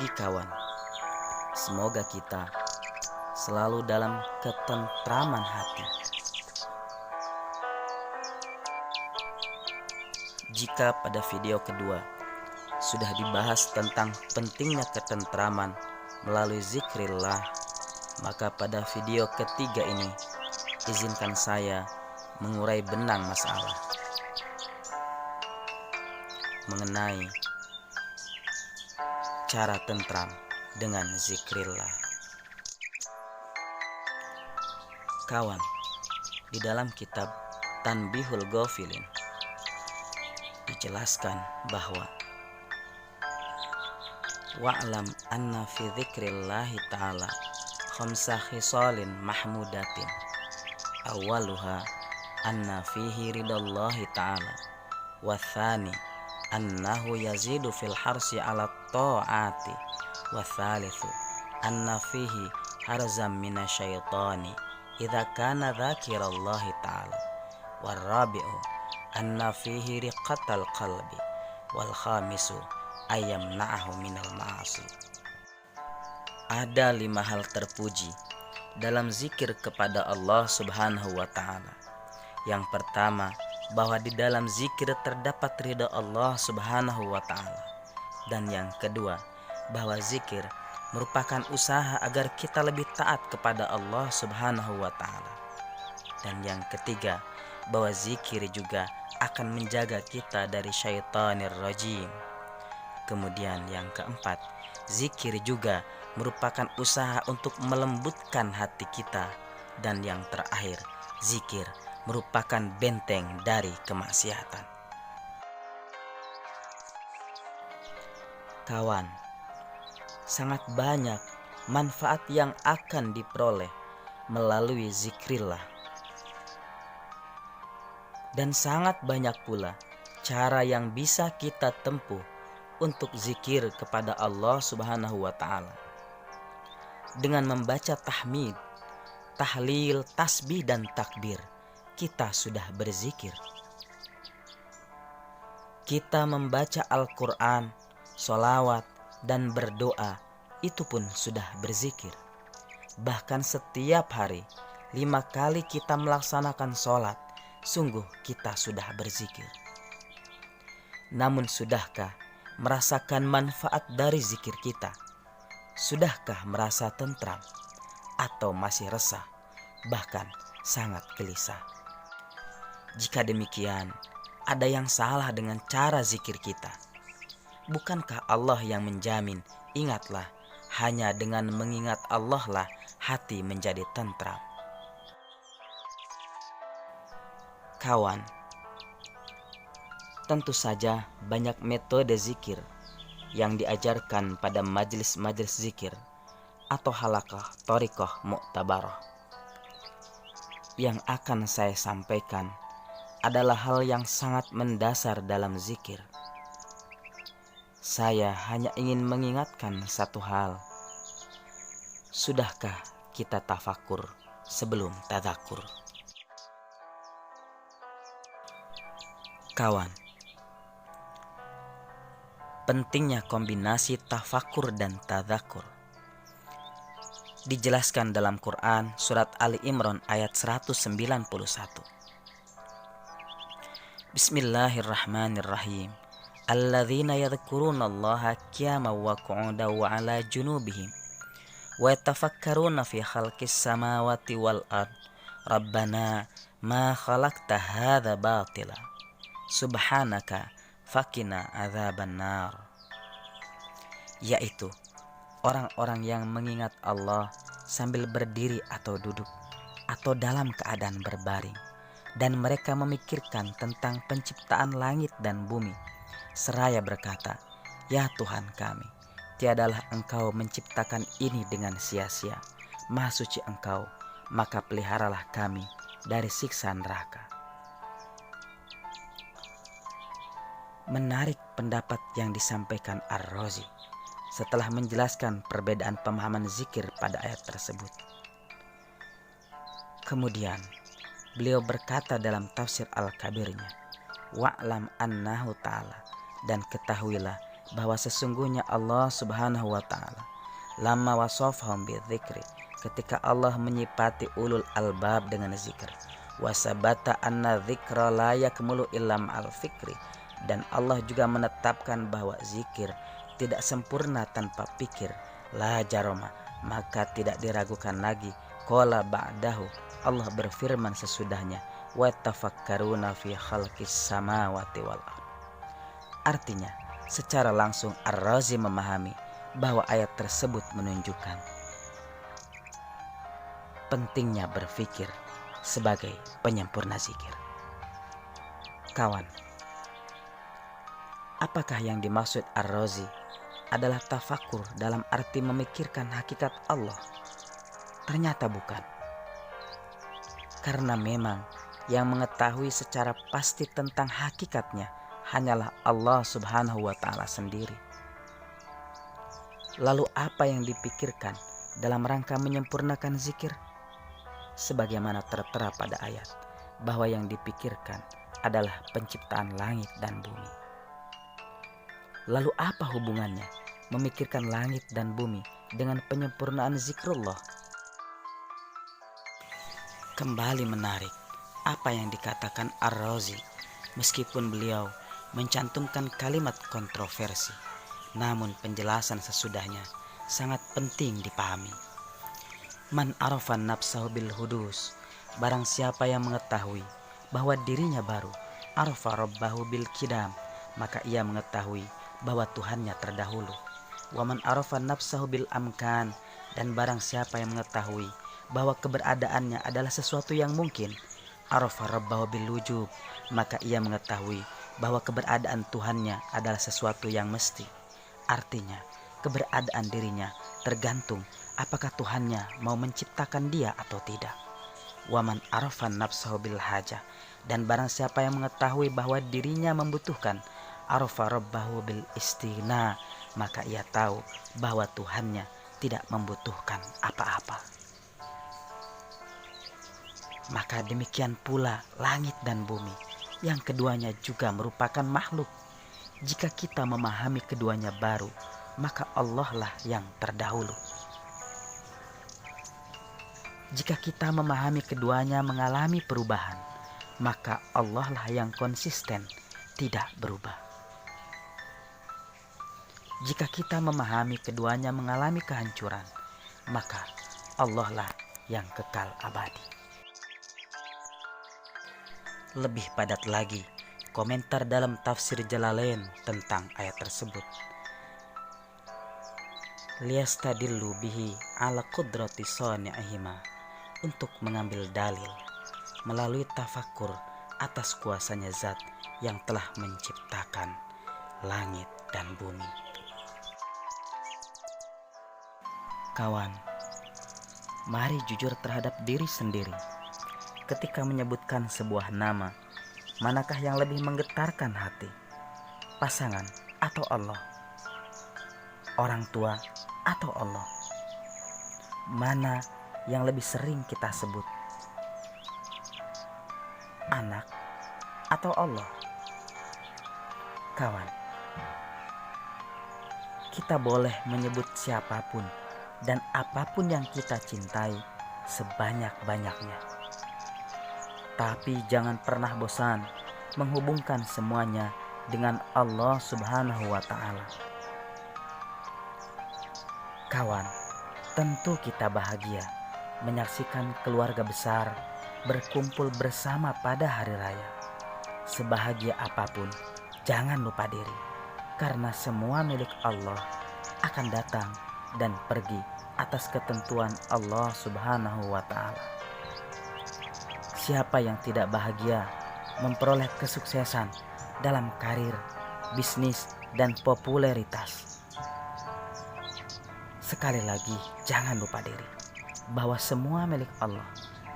pagi kawan, semoga kita selalu dalam ketentraman hati. Jika pada video kedua sudah dibahas tentang pentingnya ketentraman melalui zikrillah, maka pada video ketiga ini izinkan saya mengurai benang masalah mengenai cara tentram dengan zikrillah. Kawan, di dalam kitab Tanbihul Ghafilin dijelaskan bahwa wa'lam anna fi dzikrillahi ta'ala khamsa khisalin mahmudatin awaluha anna fihi ridallahi ta'ala wa thani annahu yazidu fil harsi ala ta'ati wa thalithu anna fihi harzam minasyaitani idza kana dzakirallahi ta'ala wa rabi'u anna fihi riqatal qalbi wal khamisu ayam na'ahu minal ma'asi. Ada 5 hal terpuji dalam zikir kepada Allah Subhanahu wa ta'ala. Yang pertama, bahwa di dalam zikir terdapat ridha Allah Subhanahu wa ta'ala. Dan yang kedua, bahwa zikir merupakan usaha agar kita lebih taat kepada Allah Subhanahu wa ta'ala. Dan yang ketiga, bahwa zikir juga akan menjaga kita dari syaitanir rajim. Kemudian yang keempat, zikir juga merupakan usaha untuk melembutkan hati kita. Dan yang terakhir, zikir merupakan benteng dari kemaksiatan. Kawan, sangat banyak manfaat yang akan diperoleh melalui zikrillah. Dan sangat banyak pula cara yang bisa kita tempuh untuk zikir kepada Allah Subhanahu wa ta'ala. Dengan membaca tahmid, tahlil, tasbih, dan takbir, kita sudah berzikir. Kita membaca Al-Quran, sholawat, dan berdoa, itu pun sudah berzikir. Bahkan setiap hari 5 kali kita melaksanakan sholat, sungguh kita sudah berzikir. Namun sudahkah merasakan manfaat dari zikir kita? Sudahkah merasa tentram? Atau masih resah? Bahkan sangat gelisah? Jika demikian, ada yang salah dengan cara zikir kita. Bukankah Allah yang menjamin, ingatlah, hanya dengan mengingat Allah lah hati menjadi tentram. Kawan, tentu saja banyak metode zikir yang diajarkan pada majelis-majelis zikir atau halaqah thariqah mu'tabarah. Yang akan saya sampaikan adalah hal yang sangat mendasar dalam zikir. Saya hanya ingin mengingatkan satu hal. Sudahkah kita tafakur sebelum tadzakur? Kawan, pentingnya kombinasi tafakur dan tadzakur dijelaskan dalam Quran surat Ali Imran ayat 191. Bismillahirrahmanirrahim. Alladzina yadhkurunallaha qiyaman wa qu'udan wa 'ala junubihim wa yatafakkaruna fi khalqis samawati wal ard. Rabbana ma khalaqta hadza batila. Subhanaka fakina adzaban nar. Yaitu orang-orang yang mengingat Allah sambil berdiri atau duduk atau dalam keadaan berbaring, dan mereka memikirkan tentang penciptaan langit dan bumi, seraya berkata, "Ya Tuhan kami, tiadalah Engkau menciptakan ini dengan sia-sia. Maha suci Engkau, maka peliharalah kami dari siksa neraka." Menarik pendapat yang disampaikan Ar-Razi setelah menjelaskan perbedaan pemahaman zikir pada ayat tersebut. Kemudian beliau berkata dalam tafsir Al-Kabirnya, wa'lam annahu ta'ala, dan ketahuilah bahwa sesungguhnya Allah Subhanahu wa taala lamma wasafahum bidzikri, ketika Allah menyifati ulul albab dengan zikir, wasabata anna dzikra la yakmulu illa ma'al fikri, dan Allah juga menetapkan bahwa zikir tidak sempurna tanpa pikir, la jaroma, maka tidak diragukan lagi, qala ba'dahu, Allah berfirman sesudahnya, wa tafakkaruna fi khalqis samawati wal ard. Artinya, secara langsung Ar-Razi memahami bahwa ayat tersebut menunjukkan pentingnya berfikir sebagai penyempurna zikir. Kawan, apakah yang dimaksud Ar-Razi adalah tafakur dalam arti memikirkan hakikat Allah? Ternyata bukan. Karena memang yang mengetahui secara pasti tentang hakikatnya hanyalah Allah Subhanahu wa taala sendiri. Lalu apa yang dipikirkan dalam rangka menyempurnakan zikir? Sebagaimana tertera pada ayat, bahwa yang dipikirkan adalah penciptaan langit dan bumi. Lalu apa hubungannya memikirkan langit dan bumi dengan penyempurnaan zikrullah? Kembali menarik apa yang dikatakan Ar-Razi, meskipun beliau mencantumkan kalimat kontroversi, namun penjelasan sesudahnya sangat penting dipahami. Man arafa nafsahu bil hudus, barang siapa yang mengetahui bahwa dirinya baru, arafa rabbahu bil kidam, maka ia mengetahui bahwa Tuhannya terdahulu. Wa man arafa nafsahu bil amkan, dan barang siapa yang mengetahui bahwa keberadaannya adalah sesuatu yang mungkin, arafa rabbahu bil wujub, maka ia mengetahui bahwa keberadaan Tuhannya adalah sesuatu yang mesti. Artinya, keberadaan dirinya tergantung apakah Tuhannya mau menciptakan dia atau tidak. Waman arafan nafsahu bil hajah, dan barang siapa yang mengetahui bahwa dirinya membutuhkan, arafa rabbahu bil istighna, maka ia tahu bahwa Tuhannya tidak membutuhkan apa-apa. Maka demikian pula langit dan bumi, yang keduanya juga merupakan makhluk. Jika kita memahami keduanya baru, maka Allah lah yang terdahulu. Jika kita memahami keduanya mengalami perubahan, maka Allah lah yang konsisten, tidak berubah. Jika kita memahami keduanya mengalami kehancuran, maka Allah lah yang kekal abadi. Lebih padat lagi komentar dalam tafsir Jalalain tentang ayat tersebut. Liyastadillu bihi ala qudrati sani'ihima, untuk mengambil dalil melalui tafakur atas kuasanya zat yang telah menciptakan langit dan bumi. Kawan, mari jujur terhadap diri sendiri. Ketika menyebutkan sebuah nama, manakah yang lebih menggetarkan hati? Pasangan atau Allah? Orang tua atau Allah? Mana yang lebih sering kita sebut? Anak atau Allah? Kawan, kita boleh menyebut siapapun dan apapun yang kita cintai sebanyak-banyaknya. Tapi jangan pernah bosan menghubungkan semuanya dengan Allah Subhanahu wa ta'ala. Kawan, tentu kita bahagia menyaksikan keluarga besar berkumpul bersama pada hari raya. Sebahagia apapun, jangan lupa diri, karena semua milik Allah akan datang dan pergi atas ketentuan Allah Subhanahu wa ta'ala. Siapa yang tidak bahagia memperoleh kesuksesan dalam karir, bisnis, dan popularitas? Sekali lagi, jangan lupa diri bahwa semua milik Allah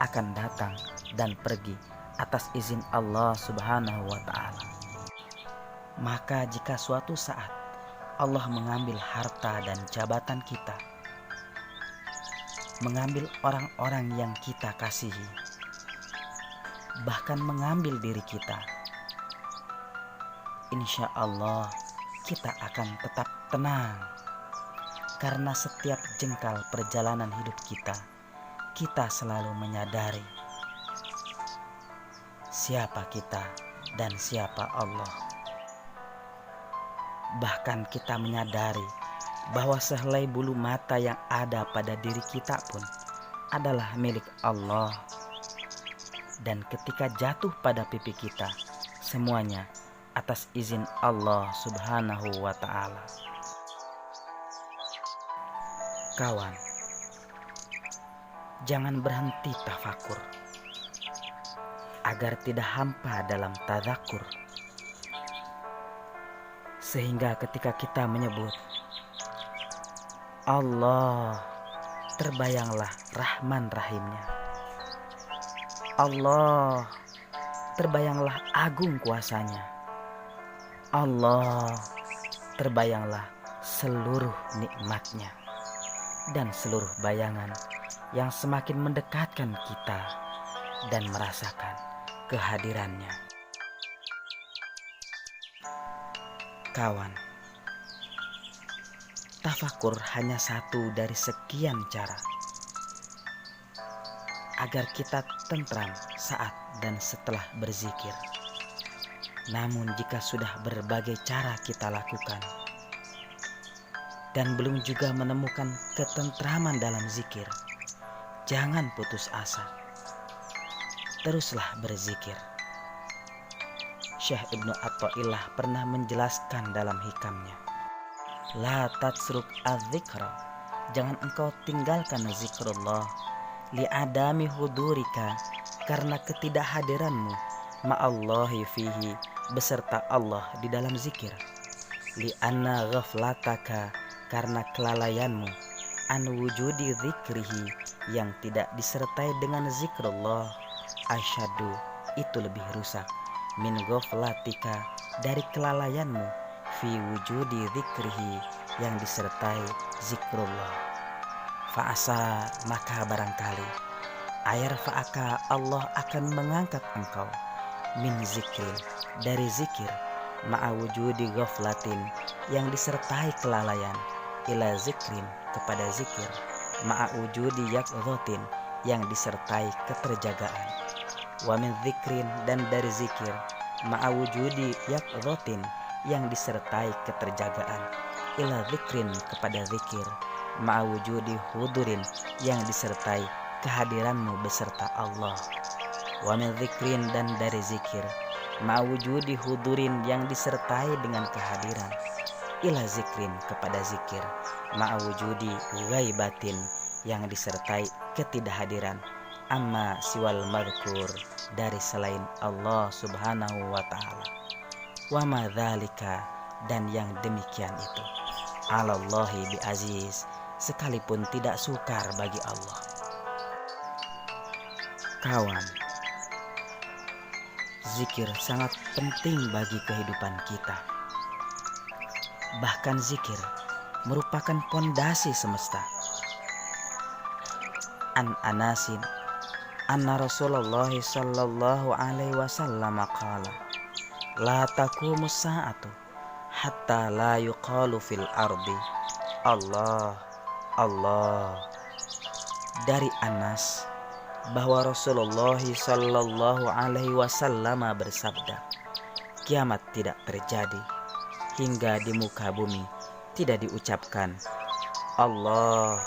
akan datang dan pergi atas izin Allah Subhanahu wa ta'ala. Maka jika suatu saat Allah mengambil harta dan jabatan kita, mengambil orang-orang yang kita kasihi, bahkan mengambil diri kita, insya Allah kita akan tetap tenang. Karena setiap jengkal perjalanan hidup kita selalu menyadari siapa kita dan siapa Allah. Bahkan kita menyadari bahwa sehelai bulu mata yang ada pada diri kita pun adalah milik Allah. Dan ketika jatuh pada pipi kita, semuanya atas izin Allah Subhanahu wa Ta'ala. Kawan, jangan berhenti tafakur agar tidak hampa dalam tadzakur. Sehingga ketika kita menyebut Allah, terbayanglah Rahman Rahimnya. Allah, terbayanglah agung kuasanya. Allah, terbayanglah seluruh nikmatnya dan seluruh bayangan yang semakin mendekatkan kita dan merasakan kehadirannya. Kawan, tafakur hanya satu dari sekian cara agar kita tentram saat dan setelah berzikir. Namun jika sudah berbagai cara kita lakukan dan belum juga menemukan ketentraman dalam zikir, jangan putus asa. Teruslah berzikir. Syekh Ibnu Athaillah pernah menjelaskan dalam hikamnya, la tatsruk az-zikra, jangan engkau tinggalkan zikrullah, li'adami hudurika, karena ketidakhadiranmu, ma'allahi fihi, beserta Allah di dalam zikir, li'anna ghaflataka, karena kelalaianmu, an wujudi zikrihi, yang tidak disertai dengan zikrullah, asyadu, itu lebih rusak, min ghaflatika, dari kelalaianmu, fi wujudi zikrihi, yang disertai zikrullah. Fa'asa, maka barangkali ayar fa'aka, Allah akan mengangkat engkau, min zikrin, dari zikir, ma'a wujudi ghaflatin, yang disertai kelalaian, ila zikrin, kepada zikir, ma'a wujudi yaqdhatin, yang disertai keterjagaan, wa min zikrin, dan dari zikir, ma'a wujudi yaqdhatin, yang disertai keterjagaan, ila zikrin, kepada zikir, ma'a wujudi hudurin, yang disertai kehadiranmu beserta Allah, wa min zikrin, dan dari zikir, ma'a wujudi hudurin, yang disertai dengan kehadiran, ila zikrin, kepada zikir, ma'a wujudi ghaibatin, yang disertai ketidakhadiran, amma siwal madhkur, dari selain Allah Subhanahu wa Ta'ala, wa ma dzalika, dan yang demikian itu, alallahi bi aziz, sekalipun tidak sukar bagi Allah. Kawan, zikir sangat penting bagi kehidupan kita. Bahkan zikir merupakan pondasi semesta. An Anasin, anna Rasulullah sallallahu alaihi wasallam qala, la taqumu sa'atu hatta la yuqalu fil ardi Allah, Allah. Dari Anas, bahwa Rasulullah sallallahu alaihi wasallam bersabda, kiamat tidak terjadi hingga di muka bumi tidak diucapkan Allah,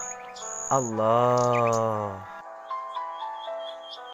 Allah.